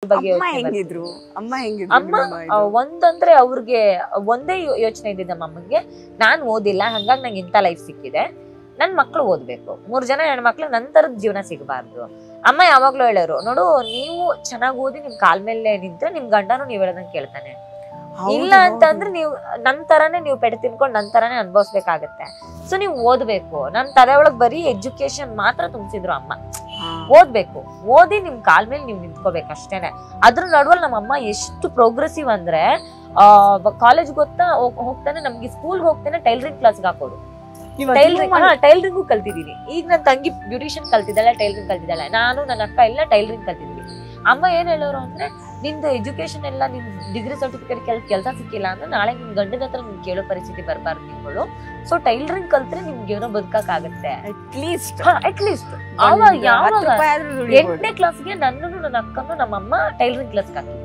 ಬಗ್ಗೆ ಹೆಂಗಿದ್ರು ಅಮ್ಮ ಒಂದಂದ್ರೆ ಅವ್ರಿಗೆ ಒಂದೇ ಯೋಚನೆ ಇದ್ದಿದ್ದ ನಮ್ಮಮ್ಮಂಗೆ, ನಾನ್ ಓದಿಲ್ಲ ಹಂಗಾಗಿ ನಂಗೆ ಇಂಥ ಲೈಫ್ ಸಿಕ್ಕಿದೆ, ನನ್ ಮಕ್ಳು ಓದ್ಬೇಕು, 3 ಜನ ಹೆಣ್ಮಕ್ಳು ನಂತರದ ಜೀವನ ಸಿಗಬಾರ್ದು. ಅಮ್ಮ ಯಾವಾಗ್ಲೂ ಹೇಳೋರು, ನೋಡು ನೀವು ಚೆನ್ನಾಗಿ ಓದಿ ನಿಮ್ ಕಾಲ್ ಮೇಲೆ ನಿಂತ್ರೆ ನಿಮ್ ಗಂಡನು ನೀವ್ ಹೇಳೋದನ್ನ ಕೇಳ್ತಾನೆ, ಇಲ್ಲ ಅಂತಂದ್ರೆ ನೀವು ನನ್ ತರಾನೇ ನೀವು ಪೆಟ್ಟು ತಿನ್ಕೊಂಡು ನನ್ ತರಾನೇ ಅನ್ಭವಿಸ್ಬೇಕಾಗತ್ತೆ. ಸೊ ನೀವ್ ಓದ್ಬೇಕು. ನನ್ ತಲೆ ಒಳಗ್ ಬರೀ ಎಜುಕೇಶನ್ ಮಾತ್ರ ತುಂಬಿಸಿದ್ರು ಅಮ್ಮ. ಓದ್ಬೇಕು, ಓದಿ ನಿಮ್ ಕಾಲ್ ಮೇಲೆ ನೀವ್ ನಿಂತ್ಕೋಬೇಕು ಅಷ್ಟೇನೆ. ಅದ್ರ ನಡುವಲ್ಲಿ ನಮ್ಮಮ್ಮ ಎಷ್ಟು ಪ್ರೋಗ್ರೆಸಿವ್ ಅಂದ್ರೆ ಕಾಲೇಜ್ ಹೋಗ್ತಾನೆ ನಮ್ಗೆ ಸ್ಕೂಲ್ಗೆ ಹೋಗ್ತಾನೆ ಟೈಲರಿಂಗ್ ಕ್ಲಾಸ್ಗೆ ಹಾಕೋದು. ಟೈಲರಿಂಗು ಕಲ್ತಿದೀನಿ. ಈಗ ನನ್ ತಂಗಿ ಬ್ಯೂಟಿಷಿಯನ್ ಕಲ್ತಿದ್ದಾಳೆ, ಟೈಲರಿಂಗ್ ಕಲ್ತಿದ್ದಾಳೆ, ನಾನು ನನ್ನ ಅಕ್ಕ ಎಲ್ಲ ಟೈಲರಿಂಗ್ ಕಲ್ತಿದೀವಿ. ಅಮ್ಮ ಏನ್ ಹೇಳೋರು ಅಂದ್ರೆ, ನಿಂದು ಎಜುಕೇಶನ್ ಎಲ್ಲ ನಿನ್ ಡಿಗ್ರಿ ಸರ್ಟಿಫಿಕೇಟ್ ಕೆಲಸ ಸಿಕ್ಕಿಲ್ಲ ಅಂದ್ರೆ ನಾಳೆ ನಿಮ್ ಗಂಡನ ಹತ್ರ ನಿನ್ ಕೇಳೋ ಪರಿಸ್ಥಿತಿ ಬರ್ಬಾರ್ದು ನಿಮ್ಗಳು. ಸೊ ಟೈಲರಿಂಗ್ ಕಲ್ತ್ರೆ ನಿಮ್ಗೆ ಏನೋ ಬದುಕಕ್ ಆಗತ್ತೆ ಅಟ್ಲೀಸ್ಟ್. ಯಾವಾಗ 8ನೇ ಕ್ಲಾಸ್ಗೆ ನನ್ನನ್ನು ನನ್ನ ಅಕ್ಕನ್ನು ನಮ್ಮಮ್ಮ ಟೈಲರಿಂಗ್ ಕ್ಲಾಸ್ಗೆ ಹಾಕಿ